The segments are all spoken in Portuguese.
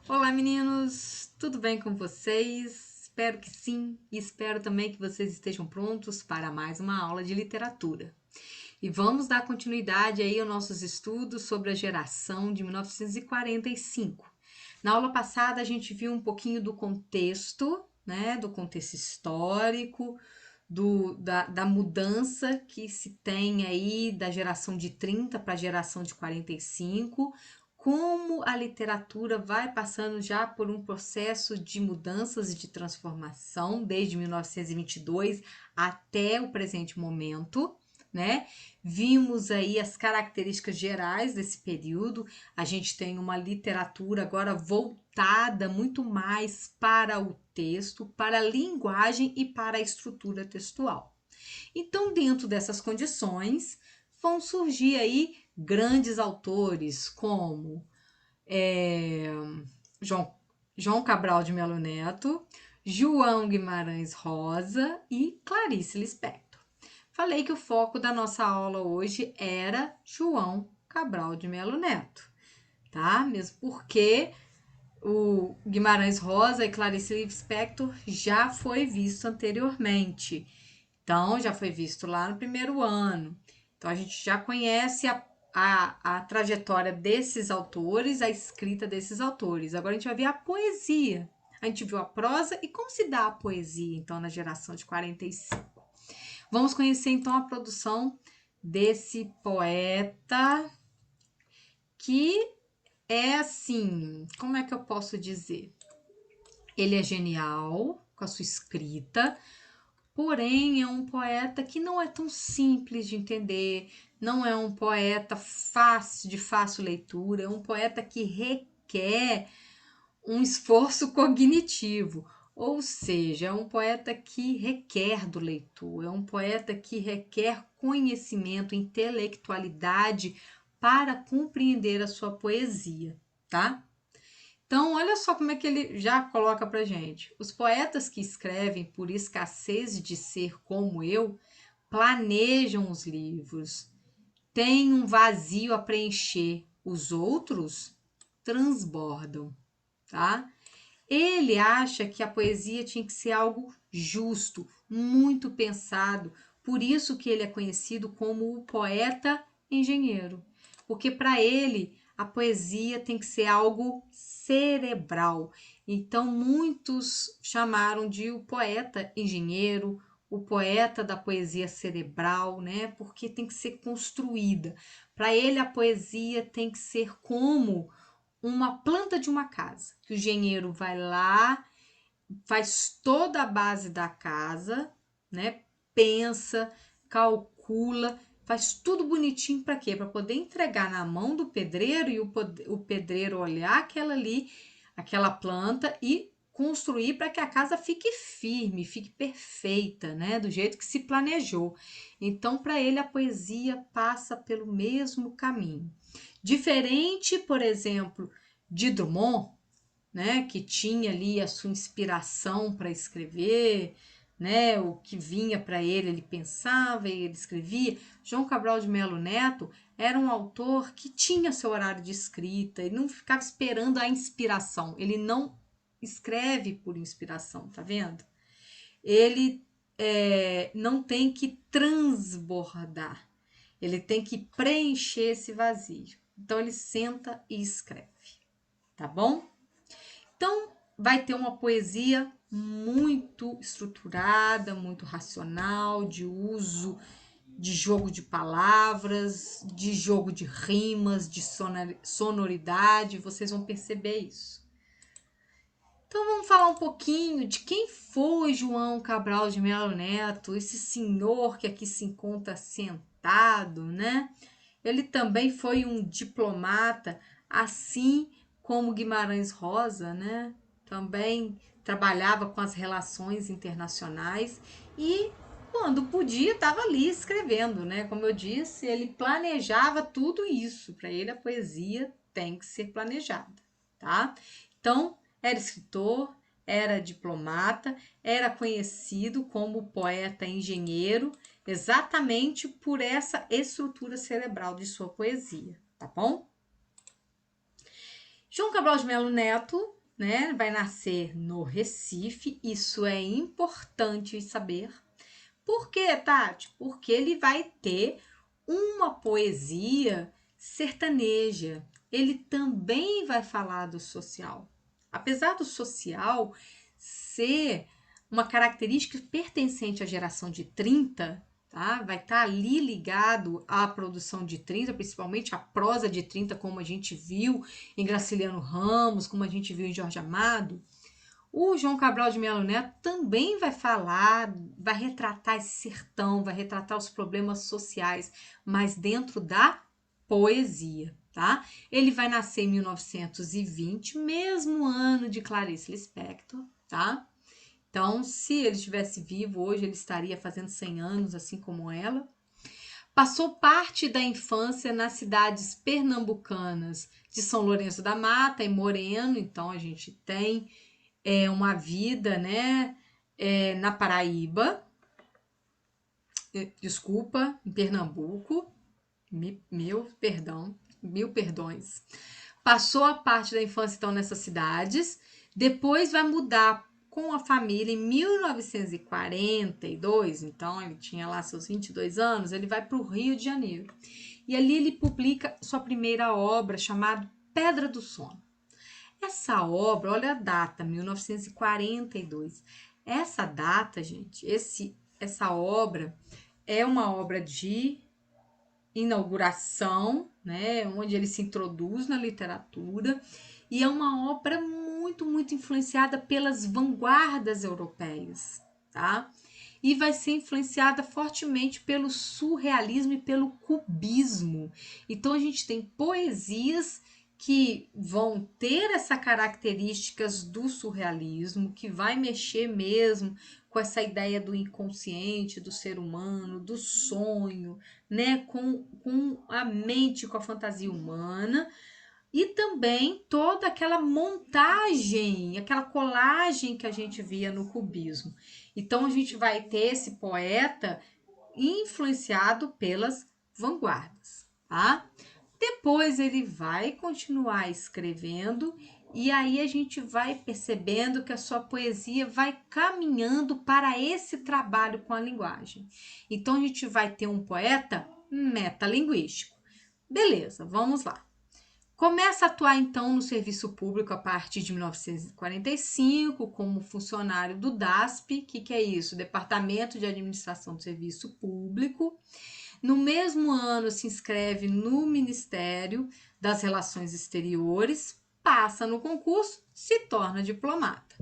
Olá, meninos! Tudo bem com vocês? Espero que sim, e espero também que vocês estejam prontos para mais uma aula de literatura. E vamos dar continuidade aí aos nossos estudos sobre a geração de 1945. Na aula passada a gente viu um pouquinho do contexto, né, do contexto histórico, da mudança que se tem aí da geração de 30 para a geração de 45, como a literatura vai passando já por um processo de mudanças e de transformação desde 1922 até o presente momento, né? Vimos aí as características gerais desse período. A gente tem uma literatura agora voltada muito mais para o texto, para a linguagem e para a estrutura textual. Então, dentro dessas condições, vão surgir aí grandes autores como é, João, João Cabral de Melo Neto, João Guimarães Rosa e Clarice Lispector. Falei que o foco da nossa aula hoje era João Cabral de Melo Neto, tá? Mesmo porque o Guimarães Rosa e Clarice Lispector já foi visto anteriormente. Então, já foi visto lá no primeiro ano. Então, a gente já conhece a trajetória desses autores, a escrita desses autores. Agora, a gente vai ver a poesia. A gente viu a prosa e como se dá a poesia, então, na geração de 45. Vamos conhecer, então, a produção desse poeta que é assim, como é que eu posso dizer? Ele é genial com a sua escrita, porém é um poeta que não é tão simples de entender, não é um poeta fácil de fácil leitura, é um poeta que requer um esforço cognitivo, ou seja, é um poeta que requer do leitor, é um poeta que requer conhecimento, intelectualidade para compreender a sua poesia, tá? Então, olha só como é que ele já coloca pra gente. Os poetas que escrevem por escassez de ser como eu planejam os livros, têm um vazio a preencher, os outros transbordam, tá? Ele acha que a poesia tinha que ser algo justo, muito pensado, por isso que ele é conhecido como o poeta engenheiro, porque para ele a poesia tem que ser algo cerebral. Então muitos chamaram de o poeta engenheiro, o poeta da poesia cerebral, né? Porque tem que ser construída. Para ele a poesia tem que ser como uma planta de uma casa, que o engenheiro vai lá, faz toda a base da casa, né? Pensa, calcula, faz tudo bonitinho para quê? Para poder entregar na mão do pedreiro e o pedreiro olhar aquela ali, aquela planta e construir para que a casa fique firme, fique perfeita, né? Do jeito que se planejou. Então, para ele, a poesia passa pelo mesmo caminho. Diferente, por exemplo, de Drummond, né, que tinha ali a sua inspiração para escrever, né, o que vinha para ele pensava e ele escrevia. João Cabral de Melo Neto era um autor que tinha seu horário de escrita, ele não ficava esperando a inspiração, ele não escreve por inspiração, tá vendo? Ele não tem que transbordar, ele tem que preencher esse vazio. Então ele senta e escreve, tá bom? Então, vai ter uma poesia muito estruturada, muito racional, de uso de jogo de palavras, de jogo de rimas, de sonoridade, vocês vão perceber isso. Então vamos falar um pouquinho de quem foi João Cabral de Melo Neto, esse senhor que aqui se encontra sentado, né? Ele também foi um diplomata, assim como Guimarães Rosa, né? Também trabalhava com as relações internacionais e quando podia estava ali escrevendo, né? Como eu disse, ele planejava tudo isso. Para ele a poesia tem que ser planejada, tá? Então, era escritor, era diplomata, era conhecido como poeta engenheiro, exatamente por essa estrutura cerebral de sua poesia, tá bom? João Cabral de Melo Neto né? Vai nascer no Recife, isso é importante saber. Por quê, Tati? Porque ele vai ter uma poesia sertaneja. Ele também vai falar do social. Apesar do social ser uma característica pertencente à geração de 30, tá? Vai estar ali ligado à produção de 30, principalmente a prosa de 30, como a gente viu em Graciliano Ramos, como a gente viu em Jorge Amado. O João Cabral de Melo Neto também vai falar, vai retratar esse sertão, vai retratar os problemas sociais, mas dentro da poesia, tá? Ele vai nascer em 1920, mesmo ano de Clarice Lispector, tá? Então, se ele estivesse vivo hoje, ele estaria fazendo 100 anos, assim como ela. Passou parte da infância nas cidades pernambucanas de São Lourenço da Mata e Moreno, então a gente tem uma vida, né, na Paraíba, desculpa, em Pernambuco, mil perdões. Passou a parte da infância, então, nessas cidades, depois vai mudar com a família em 1942, então ele tinha lá seus 22 anos, ele vai para o Rio de Janeiro. E ali ele publica sua primeira obra, chamada Pedra do Sono. Essa obra, olha a data, 1942. Essa data, gente, essa obra é uma obra de inauguração, né, onde ele se introduz na literatura, e é uma obra muito, muito influenciada pelas vanguardas europeias, tá? E vai ser influenciada fortemente pelo surrealismo e pelo cubismo. Então a gente tem poesias que vão ter essas características do surrealismo, que vai mexer mesmo com essa ideia do inconsciente, do ser humano, do sonho, né? Com a mente, com a fantasia humana, e também toda aquela montagem, aquela colagem que a gente via no cubismo. Então a gente vai ter esse poeta influenciado pelas vanguardas, tá? Depois ele vai continuar escrevendo e aí a gente vai percebendo que a sua poesia vai caminhando para esse trabalho com a linguagem. Então a gente vai ter um poeta metalinguístico. Beleza, vamos lá. Começa a atuar então no serviço público a partir de 1945 como funcionário do DASP, que é isso? Departamento de Administração do Serviço Público. No mesmo ano se inscreve no Ministério das Relações Exteriores, passa no concurso, se torna diplomata.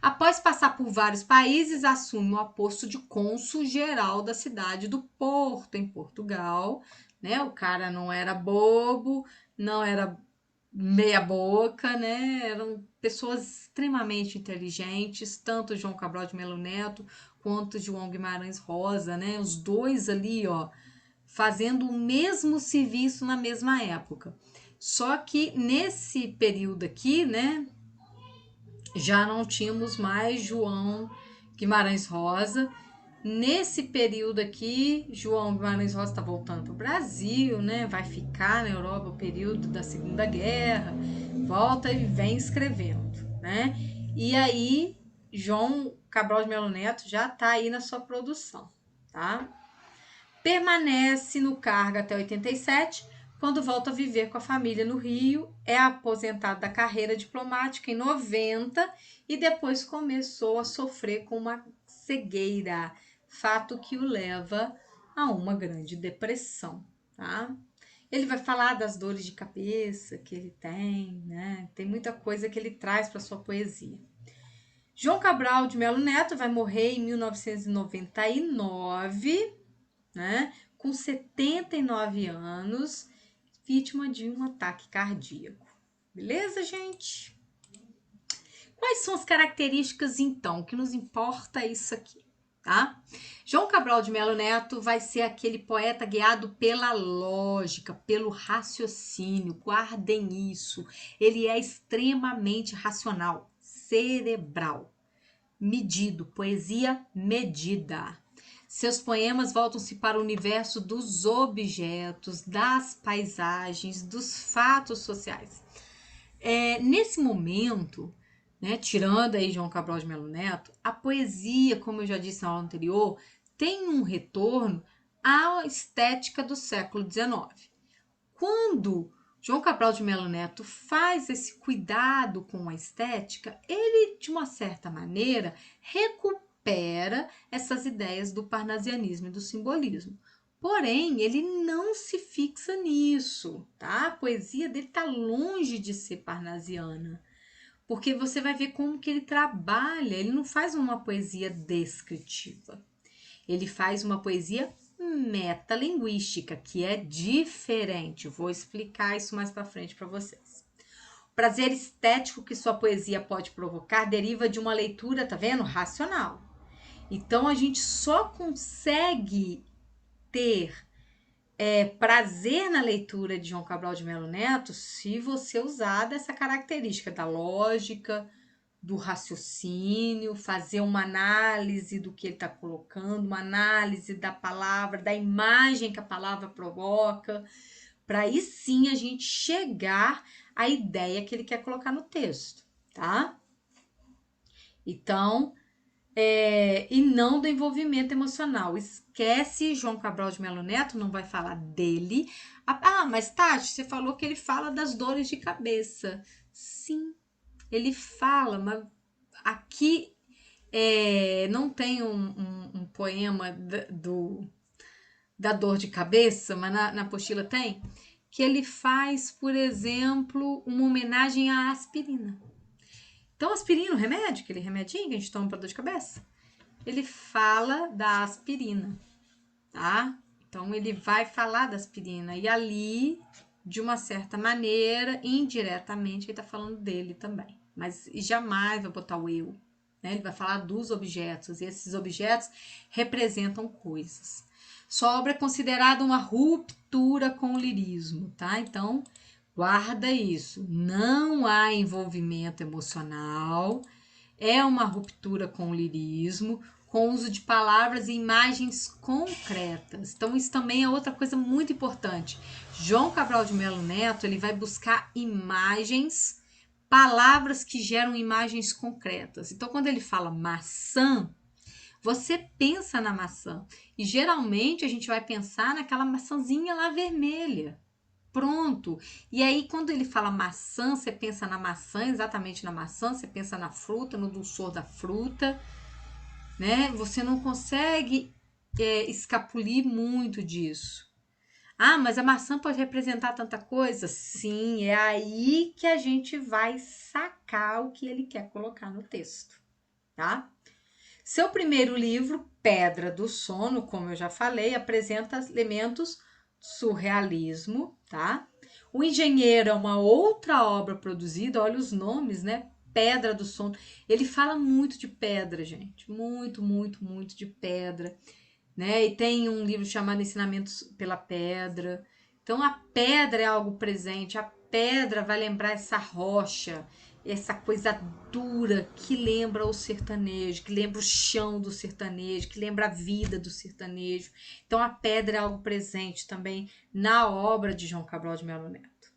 Após passar por vários países, assume o posto de cônsul-geral da cidade do Porto, em Portugal. Né? O cara não era bobo, não era meia boca, né? Eram pessoas extremamente inteligentes, tanto João Cabral de Melo Neto quanto João Guimarães Rosa, né? Os dois ali, ó, fazendo o mesmo serviço na mesma época. Só que nesse período aqui, né, já não tínhamos mais João Guimarães Rosa. Nesse período aqui, João Guimarães Rosa está voltando para o Brasil, né? Vai ficar na Europa o período da Segunda Guerra, volta e vem escrevendo, né? E aí, João Cabral de Melo Neto já está aí na sua produção, tá? Permanece no cargo até 87, quando volta a viver com a família no Rio, é aposentado da carreira diplomática em 90 e depois começou a sofrer com uma cegueira, fato que o leva a uma grande depressão, tá? Ele vai falar das dores de cabeça que ele tem, né? Tem muita coisa que ele traz para sua poesia. João Cabral de Melo Neto vai morrer em 1999, né? Com 79 anos, vítima de um ataque cardíaco. Beleza, gente? Quais são as características, então, que nos importa isso aqui, tá? João Cabral de Melo Neto vai ser aquele poeta guiado pela lógica, pelo raciocínio, guardem isso. Ele é extremamente racional, cerebral, medido, poesia medida. Seus poemas voltam-se para o universo dos objetos, das paisagens, dos fatos sociais. Nesse momento, né? Tirando aí João Cabral de Melo Neto, a poesia, como eu já disse na aula anterior, tem um retorno à estética do século XIX. Quando João Cabral de Melo Neto faz esse cuidado com a estética, ele, de uma certa maneira, recupera essas ideias do parnasianismo e do simbolismo. Porém, ele não se fixa nisso, tá? A poesia dele está longe de ser parnasiana, porque você vai ver como que ele trabalha. Ele não faz uma poesia descritiva, ele faz uma poesia metalinguística, que é diferente. Vou explicar isso mais para frente para vocês. O prazer estético que sua poesia pode provocar deriva de uma leitura, tá vendo? Racional. Então a gente só consegue ter prazer na leitura de João Cabral de Melo Neto se você usar dessa característica da lógica, do raciocínio, fazer uma análise do que ele está colocando, uma análise da palavra, da imagem que a palavra provoca, para aí sim a gente chegar à ideia que ele quer colocar no texto, tá? Então, e não do envolvimento emocional. Esquece João Cabral de Melo Neto, não vai falar dele. Mas Tati, você falou que ele fala das dores de cabeça. Sim, ele fala, mas aqui não tem um poema da dor de cabeça, mas na apostila tem, que ele faz, por exemplo, uma homenagem à aspirina. Então, aspirina, o remédio, aquele remedinho que a gente toma para dor de cabeça, ele fala da aspirina, tá? Então, ele vai falar da aspirina. E ali, de uma certa maneira, indiretamente, ele tá falando dele também. Mas jamais vai botar o eu, né? Ele vai falar dos objetos. E esses objetos representam coisas. Sua obra é considerada uma ruptura com o lirismo, tá? Então, guarda isso. Não há envolvimento emocional. É uma ruptura com o lirismo, com o uso de palavras e imagens concretas. Então, isso também é outra coisa muito importante. João Cabral de Melo Neto, ele vai buscar imagens, palavras que geram imagens concretas. Então, quando ele fala maçã, você pensa na maçã. E geralmente a gente vai pensar naquela maçãzinha lá vermelha. Pronto. E aí, quando ele fala maçã, você pensa na maçã, exatamente na maçã, você pensa na fruta, no dulçor da fruta, né? Você não consegue escapulir muito disso. Mas a maçã pode representar tanta coisa? Sim, é aí que a gente vai sacar o que ele quer colocar no texto, tá? Seu primeiro livro, Pedra do Sono, como eu já falei, apresenta elementos surrealismo, tá? O Engenheiro é uma outra obra produzida, olha os nomes, né? Pedra do Sono. Ele fala muito de pedra, gente. Muito, muito, muito de pedra, né? E tem um livro chamado Ensinamentos pela Pedra. Então a pedra é algo presente, a pedra vai lembrar essa rocha, essa coisa dura que lembra o sertanejo, que lembra o chão do sertanejo, que lembra a vida do sertanejo. Então a pedra é algo presente também na obra de João Cabral de Melo Neto.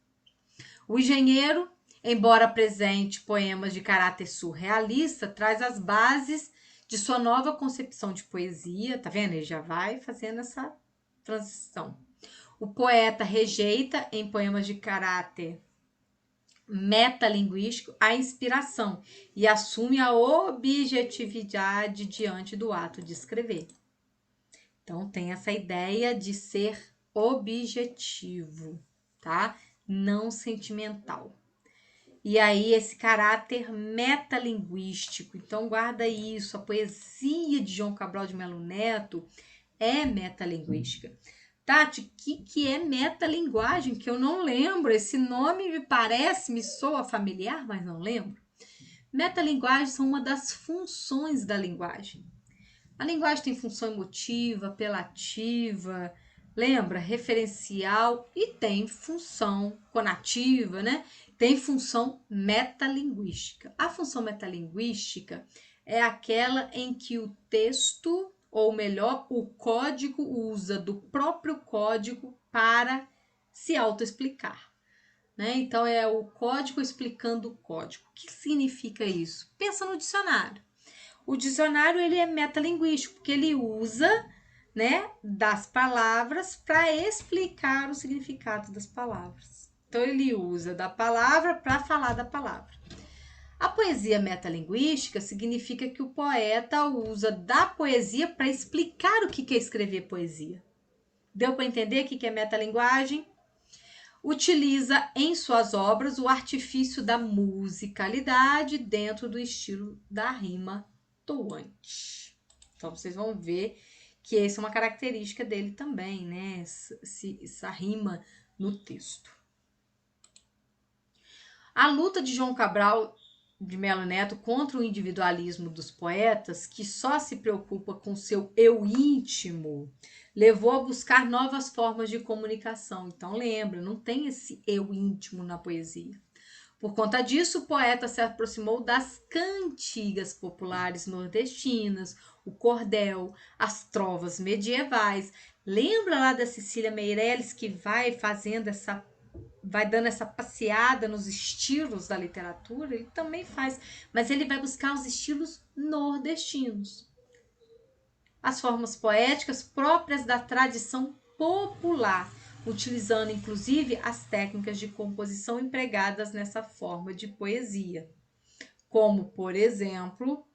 O Engenheiro, embora apresente poemas de caráter surrealista, traz as bases de sua nova concepção de poesia, tá vendo? Ele já vai fazendo essa transição. O poeta rejeita, em poemas de caráter metalinguístico, a inspiração e assume a objetividade diante do ato de escrever. Então, tem essa ideia de ser objetivo, tá? Não sentimental. E aí, esse caráter metalinguístico. Então, guarda isso. A poesia de João Cabral de Melo Neto é metalinguística. Tati, o que é metalinguagem? Que eu não lembro. Esse nome me soa familiar, mas não lembro. Metalinguagem são uma das funções da linguagem. A linguagem tem função emotiva, apelativa, lembra? Referencial e tem função conativa, né? Tem função metalinguística. A função metalinguística é aquela em que o texto, ou melhor, o código usa do próprio código para se autoexplicar, né? Então é o código explicando o código. O que significa isso? Pensa no dicionário. O dicionário ele é metalinguístico, porque ele usa, né, das palavras para explicar o significado das palavras. Então ele usa da palavra para falar da palavra. A poesia metalinguística significa que o poeta usa da poesia para explicar o que é escrever poesia. Deu para entender o que é metalinguagem? Utiliza em suas obras o artifício da musicalidade dentro do estilo da rima toante. Então vocês vão ver que essa é uma característica dele também, né? Essa rima no texto. A luta de João Cabral de Melo Neto contra o individualismo dos poetas, que só se preocupa com seu eu íntimo, levou a buscar novas formas de comunicação. Então lembra, não tem esse eu íntimo na poesia. Por conta disso, o poeta se aproximou das cantigas populares nordestinas, o cordel, as trovas medievais. Lembra lá da Cecília Meirelles, que vai dando essa passeada nos estilos da literatura? Ele também faz, mas ele vai buscar os estilos nordestinos. As formas poéticas próprias da tradição popular, utilizando inclusive as técnicas de composição empregadas nessa forma de poesia, como, por exemplo,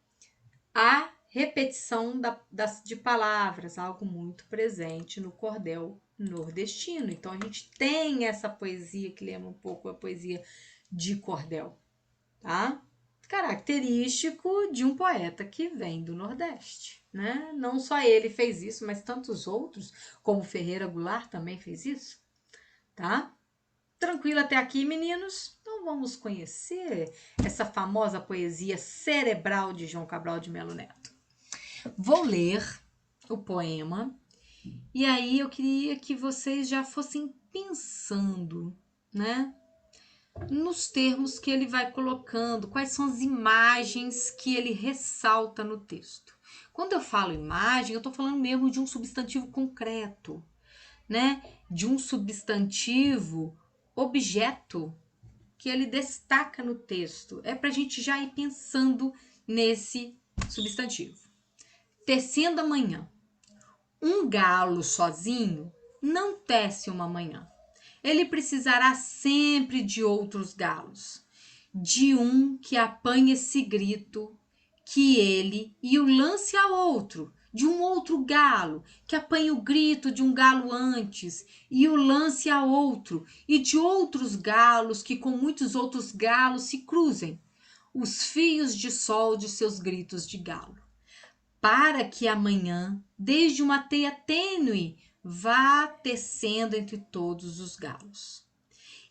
a repetição de palavras, algo muito presente no cordel nordestino. Então a gente tem essa poesia que lembra um pouco a poesia de cordel, tá? Característico de um poeta que vem do Nordeste, né? Não só ele fez isso, mas tantos outros, como Ferreira Goulart também fez isso, tá? Tranquilo até aqui, meninos? Então vamos conhecer essa famosa poesia cerebral de João Cabral de Melo Neto. Vou ler o poema e aí eu queria que vocês já fossem pensando, né? Nos termos que ele vai colocando, quais são as imagens que ele ressalta no texto. Quando eu falo imagem, eu estou falando mesmo de um substantivo concreto, né? De um substantivo objeto que ele destaca no texto. É para a gente já ir pensando nesse substantivo. Tecendo a manhã. Um galo sozinho não tece uma manhã. Ele precisará sempre de outros galos, de um que apanhe esse grito, que ele e o lance a outro, de um outro galo, que apanhe o grito de um galo antes, e o lance a outro, e de outros galos que com muitos outros galos se cruzem, os fios de sol de seus gritos de galo, para que amanhã, desde uma teia tênue, vá tecendo entre todos os galos.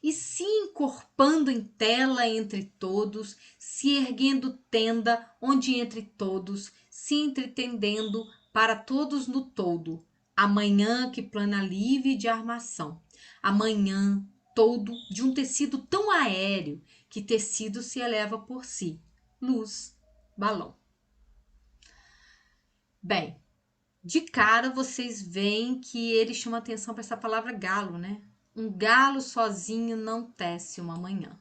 E se encorpando em tela entre todos, se erguendo tenda onde entre todos, se entretendendo para todos no todo, amanhã que plana livre de armação, amanhã todo de um tecido tão aéreo que tecido se eleva por si, luz, balão. Bem, de cara vocês veem que ele chama atenção para essa palavra galo, né? Um galo sozinho não tece uma manhã.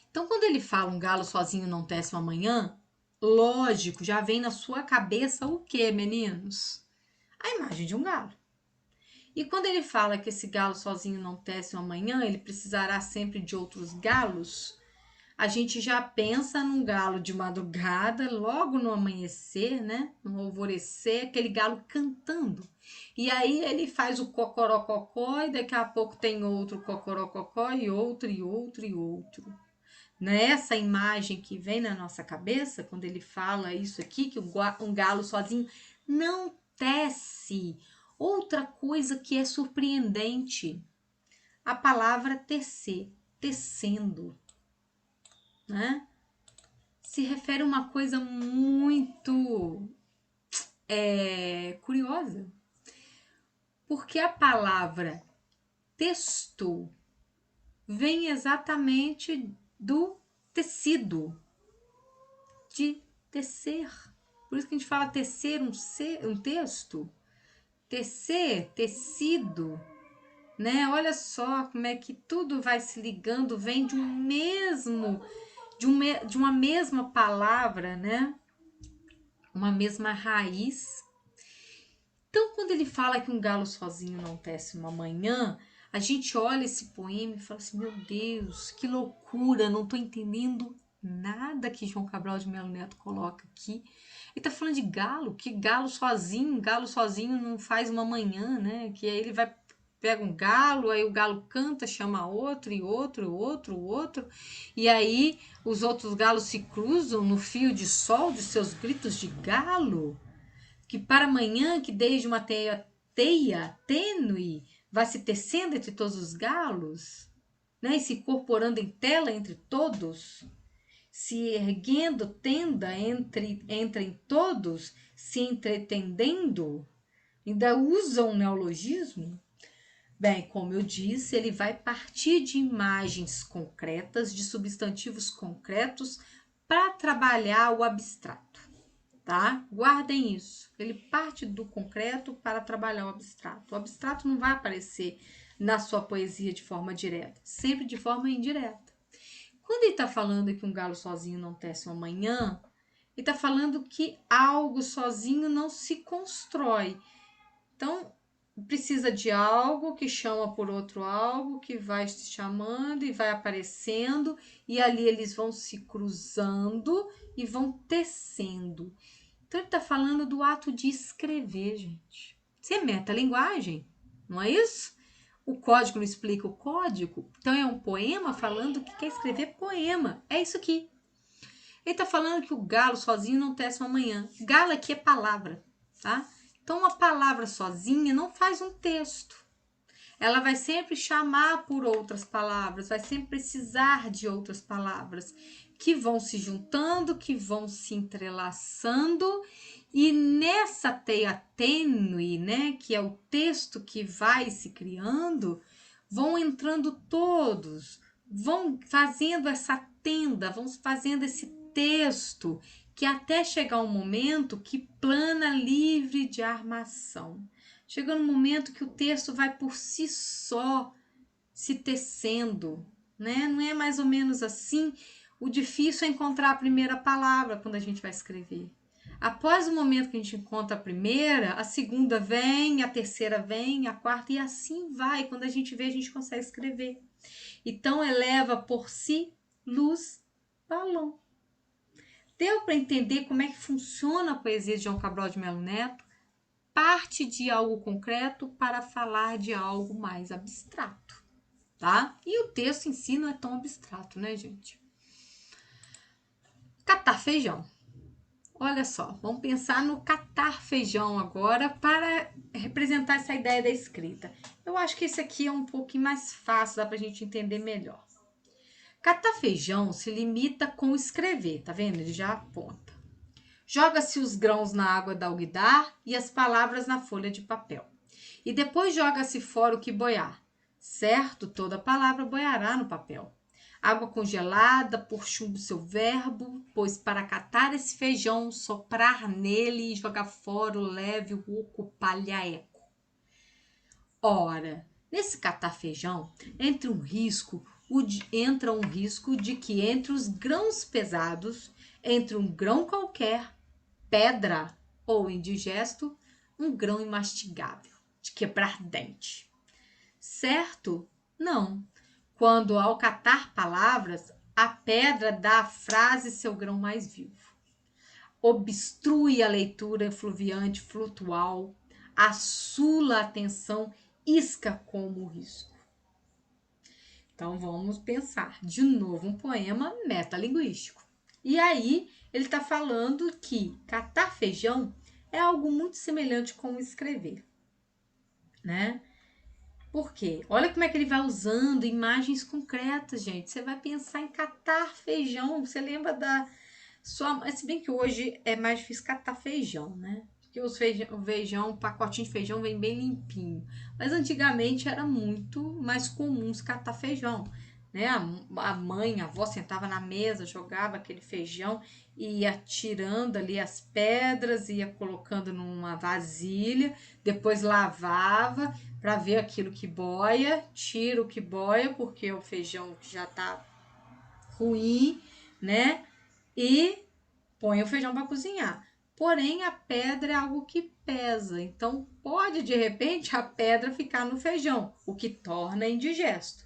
Então, quando ele fala um galo sozinho não tece uma manhã, lógico, já vem na sua cabeça o quê, meninos? A imagem de um galo. E quando ele fala que esse galo sozinho não tece uma manhã, ele precisará sempre de outros galos, a gente já pensa num galo de madrugada, logo no amanhecer, né? No alvorecer, aquele galo cantando. E aí ele faz o cocorococó e daqui a pouco tem outro cocorococó e outro, e outro, e outro. Nessa imagem que vem na nossa cabeça, quando ele fala isso aqui, que um galo sozinho não tece. Outra coisa que é surpreendente, a palavra tecer, tecendo, né? Se refere a uma coisa muito curiosa, porque a palavra texto vem exatamente do tecido, de tecer. Por isso que a gente fala tecer um texto. Tecer, tecido, né? Olha só como é que tudo vai se ligando, vem de um mesmo, de uma mesma palavra, né? Uma mesma raiz. Então, quando ele fala que um galo sozinho não tece uma manhã, a gente olha esse poema e fala assim: meu Deus, que loucura, não estou entendendo nada que João Cabral de Melo Neto coloca aqui. Ele tá falando de galo, que galo sozinho não faz uma manhã, né? Que aí ele vai, pega um galo, aí o galo canta, chama outro, e outro, outro, e aí os outros galos se cruzam no fio de sol de seus gritos de galo, que para amanhã, que desde uma teia tênue vai se tecendo entre todos os galos, né, e se incorporando em tela entre todos, se erguendo tenda entre todos, se entretendendo, ainda usa um neologismo? Bem, como eu disse, ele vai partir de imagens concretas, de substantivos concretos, para trabalhar o abstrato, tá? Guardem isso. Ele parte do concreto para trabalhar o abstrato. O abstrato não vai aparecer na sua poesia de forma direta, sempre de forma indireta. Quando ele está falando que um galo sozinho não tece uma manhã, ele está falando que algo sozinho não se constrói. Então, precisa de algo que chama por outro algo, que vai se chamando e vai aparecendo, e ali eles vão se cruzando e vão tecendo. Então, ele está falando do ato de escrever, gente. Isso é metalinguagem, não é isso? O código não explica o código. Então, é um poema falando que quer escrever poema. É isso aqui. Ele está falando que o galo sozinho não tece uma manhã. Galo aqui é palavra, tá? Então, uma palavra sozinha não faz um texto. Ela vai sempre chamar por outras palavras, vai sempre precisar de outras palavras que vão se juntando, que vão se entrelaçando, e nessa teia tênue, né, que é o texto que vai se criando, vão entrando todos, vão fazendo essa tenda, vão fazendo esse texto, que até chegar um momento que plana livre de armação. Chega no momento que o texto vai por si só se tecendo, né? Não é mais ou menos assim? O difícil é encontrar a primeira palavra quando a gente vai escrever. Após o momento que a gente encontra a primeira, a segunda vem, a terceira vem, a quarta, e assim vai. Quando a gente vê, a gente consegue escrever. Então, eleva por si luz, balão. Deu para entender como é que funciona a poesia de João Cabral de Melo Neto? Parte de algo concreto para falar de algo mais abstrato, tá? E o texto em si não é tão abstrato, né, gente? Catar feijão. Olha só, vamos pensar no catar feijão agora para representar essa ideia da escrita. Eu acho que esse aqui é um pouquinho mais fácil, dá para a gente entender melhor. Catar feijão se limita com escrever, tá vendo? Ele já aponta. Joga-se os grãos na água da alguidar e as palavras na folha de papel. E depois joga-se fora o que boiar. Certo, toda palavra boiará no papel. Água congelada, por chumbo seu verbo, pois para catar esse feijão, soprar nele e jogar fora o leve, o oco, palha-eco. Ora, nesse catar feijão, entra um risco de que entre os grãos pesados, entre um grão qualquer, pedra ou indigesto, um grão imastigável, de quebrar dente. Certo? Não. Quando, ao catar palavras, a pedra dá à frase seu grão mais vivo. Obstrui a leitura efluviante, flutual, assula a atenção, isca como o risco. Então, vamos pensar de novo um poema metalinguístico. E aí, ele está falando que catar feijão é algo muito semelhante com escrever, né? Por quê? Olha como é que ele vai usando imagens concretas, gente. Você vai pensar em catar feijão. Você lembra da sua... Se bem que hoje é mais difícil catar feijão, né? Porque o feijão, o pacotinho de feijão vem bem limpinho. Mas antigamente era muito mais comum se catar feijão. né? A mãe, a avó sentava na mesa, jogava aquele feijão e ia tirando ali as pedras, ia colocando numa vasilha, depois lavava para ver aquilo que boia, tira o que boia, porque o feijão já tá ruim, né? E põe o feijão para cozinhar. Porém, a pedra é algo que pesa, então pode de repente a pedra ficar no feijão, o que torna indigesto.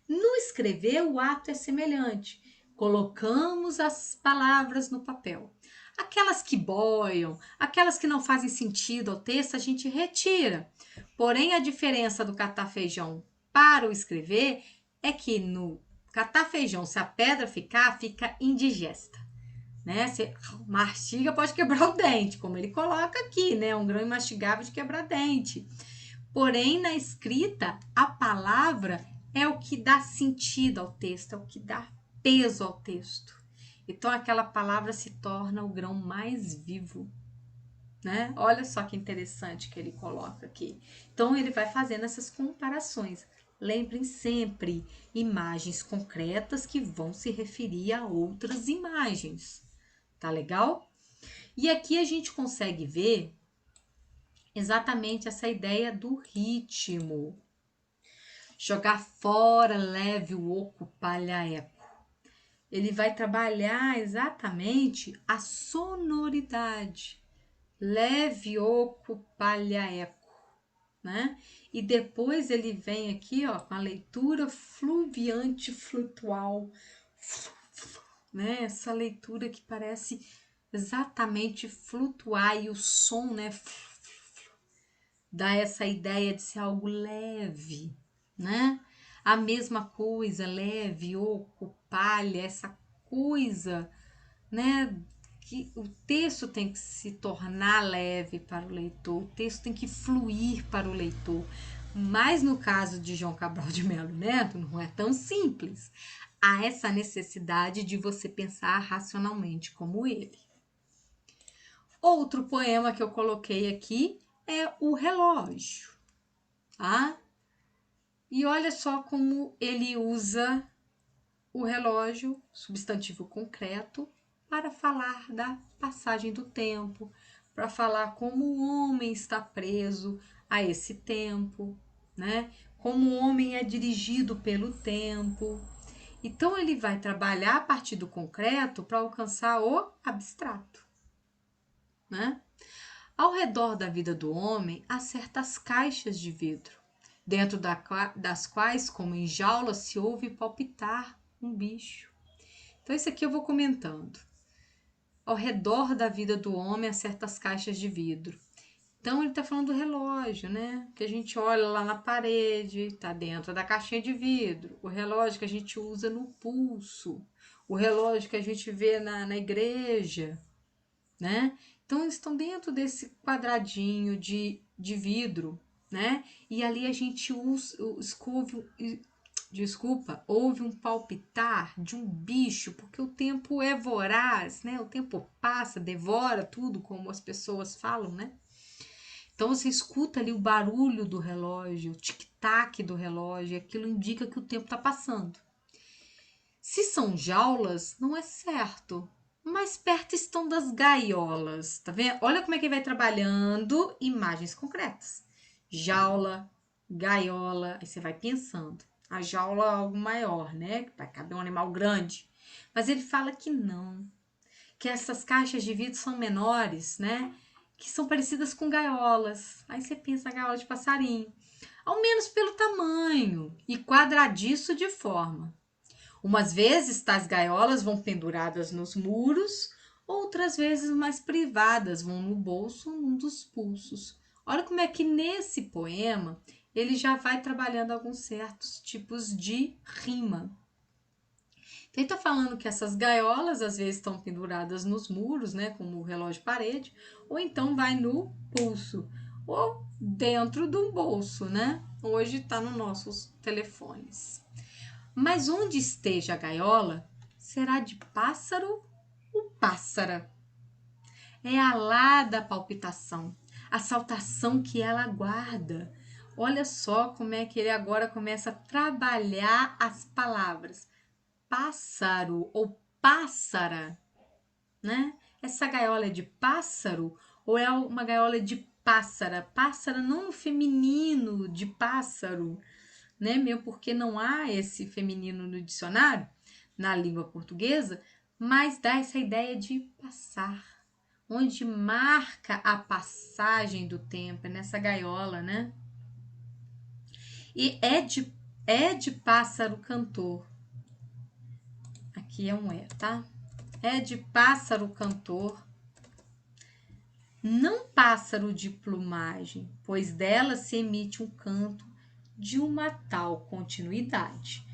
No escrever, o ato é semelhante. Colocamos as palavras no papel. Aquelas que boiam, aquelas que não fazem sentido ao texto, a gente retira. Porém, a diferença do catar feijão para o escrever é que no catar feijão, se a pedra ficar, fica indigesta. Né? Você mastiga, pode quebrar o dente, como ele coloca aqui, né? Um grão imastigável de quebrar dente. Porém, na escrita, a palavra é o que dá sentido ao texto, é o que dá peso ao texto. Então, aquela palavra se torna o grão mais vivo, né? Olha só que interessante que ele coloca aqui. Então, ele vai fazendo essas comparações. Lembrem sempre, imagens concretas que vão se referir a outras imagens. Tá legal? E aqui a gente consegue ver exatamente essa ideia do ritmo. Jogar fora, leve o oco, palha eco. Ele vai trabalhar exatamente a sonoridade. Leve, oco, palha eco. Né? E depois ele vem aqui, ó, com a leitura fluviante flutual. Né? Essa leitura que parece exatamente flutuar e o som, né? Dá essa ideia de ser algo leve, né? A mesma coisa, leve, oco, palha, essa coisa, né? Que o texto tem que se tornar leve para o leitor, o texto tem que fluir para o leitor. Mas no caso de João Cabral de Melo Neto, não é tão simples. Há essa necessidade de você pensar racionalmente como ele. Outro poema que eu coloquei aqui é O Relógio. Tá? E olha só como ele usa o relógio, substantivo concreto, para falar da passagem do tempo, para falar como o homem está preso a esse tempo, né? Como o homem é dirigido pelo tempo. Então ele vai trabalhar a partir do concreto para alcançar o abstrato, né? Ao redor da vida do homem há certas caixas de vidro, dentro das quais, como em jaula, se ouve palpitar um bicho. Então, isso aqui eu vou comentando. Ao redor da vida do homem há certas caixas de vidro. Então, ele está falando do relógio, né? Que a gente olha lá na parede, está dentro da caixinha de vidro. O relógio que a gente usa no pulso. O relógio que a gente vê na igreja, né? Então, eles estão dentro desse quadradinho de vidro, né? E ali a gente ouve um palpitar de um bicho, porque o tempo é voraz, né? O tempo passa, devora tudo, como as pessoas falam, né? Então, você escuta ali o barulho do relógio, o tic-tac do relógio, aquilo indica que o tempo está passando. Se são jaulas, não é certo. Mais perto estão das gaiolas, tá vendo? Olha como é que ele vai trabalhando imagens concretas. Jaula, gaiola, aí você vai pensando. A jaula é algo maior, né? Vai caber um animal grande. Mas ele fala que não, que essas caixas de vidro são menores, né? Que são parecidas com gaiolas. Aí você pensa na gaiola de passarinho. Ao menos pelo tamanho e quadradiço de forma. Umas vezes tais gaiolas vão penduradas nos muros, outras vezes mais privadas, vão no bolso ou num dos pulsos. Olha como é que nesse poema ele já vai trabalhando alguns certos tipos de rima. Então, ele está falando que essas gaiolas às vezes estão penduradas nos muros, né, como o relógio parede, ou então vai no pulso, ou dentro do bolso, né? Hoje está nos nossos telefones. Mas onde esteja a gaiola, será de pássaro ou pássara. É alada a palpitação, a saltação que ela aguarda. Olha só como é que ele agora começa a trabalhar as palavras. Pássaro ou pássara, né? Essa gaiola é de pássaro ou é uma gaiola de pássara? Pássara não no feminino de pássaro, né? Mesmo porque não há esse feminino no dicionário, na língua portuguesa, mas dá essa ideia de passar, onde marca a passagem do tempo, é nessa gaiola, né? E é de pássaro cantor. Aqui é um é, tá? É de pássaro cantor, não pássaro de plumagem, pois dela se emite um canto de uma tal continuidade.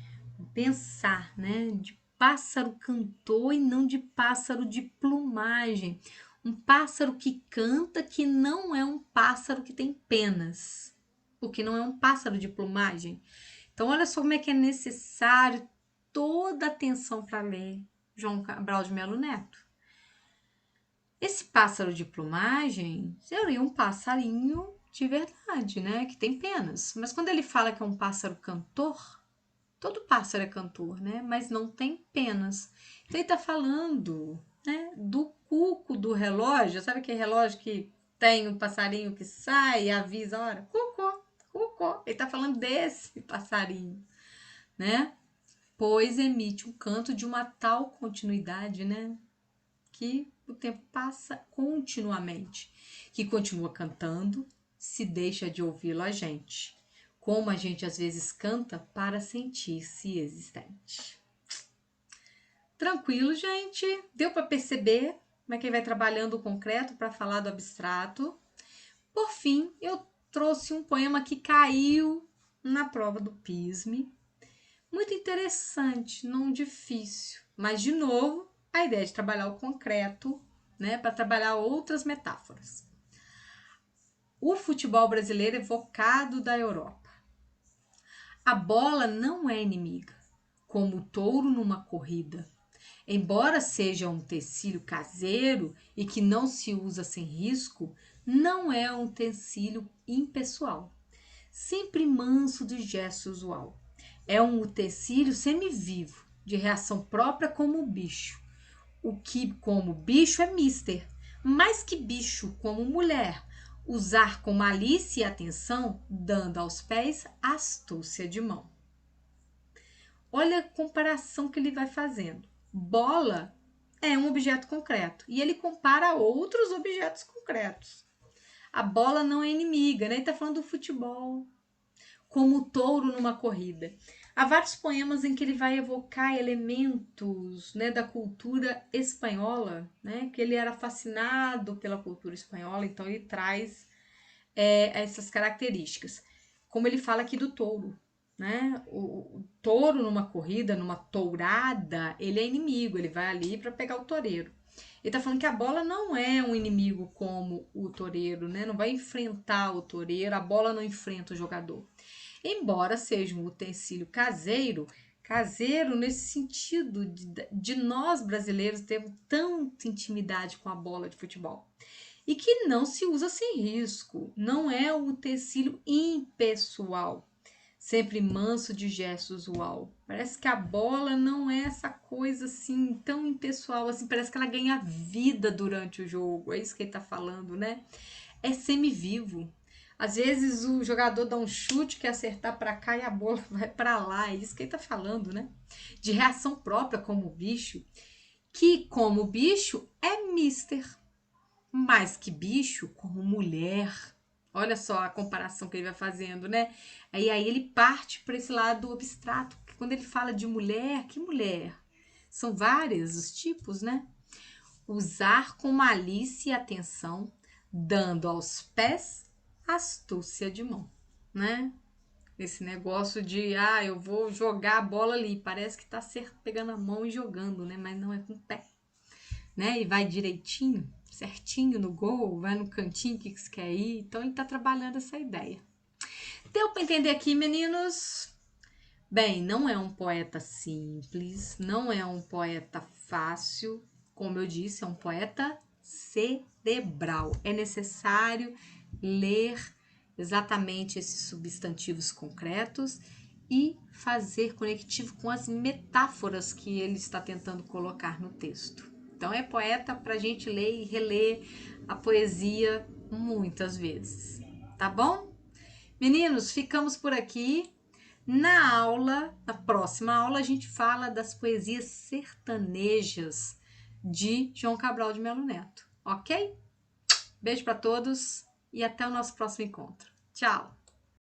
Pensar, né? De pássaro cantor e não de pássaro de plumagem. Um pássaro que canta que não é um pássaro que tem penas, porque não é um pássaro de plumagem. Então, olha só como é que é necessário toda atenção para ler João Cabral de Melo Neto. Esse pássaro de plumagem seria um passarinho de verdade, né? Que tem penas. Mas quando ele fala que é um pássaro cantor, todo pássaro é cantor, né? Mas não tem penas. Então ele está falando, né, do cuco do relógio. Sabe aquele relógio que tem um passarinho que sai e avisa a hora? Cucô, cucô. Ele está falando desse passarinho, né? Pois emite um canto de uma tal continuidade, né? Que o tempo passa continuamente, que continua cantando, se deixa de ouvi-lo a gente, como a gente às vezes canta para sentir-se existente. Tranquilo, gente? Deu para perceber como é que ele vai trabalhando o concreto para falar do abstrato? Por fim, eu trouxe um poema que caiu na prova do PISME. Muito interessante, não difícil, mas de novo, a ideia de trabalhar o concreto, né, para trabalhar outras metáforas. O futebol brasileiro evocado da Europa. A bola não é inimiga, como o touro numa corrida. Embora seja um utensílio caseiro e que não se usa sem risco, não é um utensílio impessoal, sempre manso de gesto usual. É um utensílio semivivo, de reação própria como o bicho. O que, como bicho, é mister, mais que bicho, como mulher. Usar com malícia e atenção, dando aos pés astúcia de mão. Olha a comparação que ele vai fazendo. Bola é um objeto concreto e ele compara a outros objetos concretos. A bola não é inimiga, né? Ele está falando do futebol, como o touro numa corrida. Há vários poemas em que ele vai evocar elementos, né, da cultura espanhola, né, que ele era fascinado pela cultura espanhola, então ele traz essas características. Como ele fala aqui do touro, né? O touro numa corrida, numa tourada, ele é inimigo, ele vai ali para pegar o toureiro. Ele tá falando que a bola não é um inimigo como o toureiro, né? Não vai enfrentar o toureiro, a bola não enfrenta o jogador. Embora seja um utensílio caseiro nesse sentido de nós brasileiros termos tanta intimidade com a bola de futebol. E que não se usa sem risco, não é um utensílio impessoal, sempre manso de gesto usual. Parece que a bola não é essa coisa assim tão impessoal, assim, parece que ela ganha vida durante o jogo, é isso que ele tá falando, né? É semivivo. Às vezes o jogador dá um chute, quer acertar para cá e a bola vai para lá. É isso que ele tá falando, né? De reação própria como bicho, que como bicho é mister, mais que bicho como mulher. Olha só a comparação que ele vai fazendo, né? Aí ele parte para esse lado abstrato. Quando ele fala de mulher, que mulher? São vários os tipos, né? Usar com malícia e atenção, dando aos pés astúcia de mão, né? Esse negócio de, eu vou jogar a bola ali, parece que tá pegando a mão e jogando, né? Mas não é com o pé, né? E vai direitinho, certinho no gol, vai no cantinho que você quer ir. Então ele tá trabalhando essa ideia. Deu para entender aqui, meninos? Bem, não é um poeta simples, não é um poeta fácil, como eu disse, é um poeta cerebral. É necessário ler exatamente esses substantivos concretos e fazer conectivo com as metáforas que ele está tentando colocar no texto. Então é poeta para a gente ler e reler a poesia muitas vezes, tá bom? Meninos, ficamos por aqui. Na próxima aula, a gente fala das poesias sertanejas de João Cabral de Melo Neto, ok? Beijo para todos e até o nosso próximo encontro. Tchau!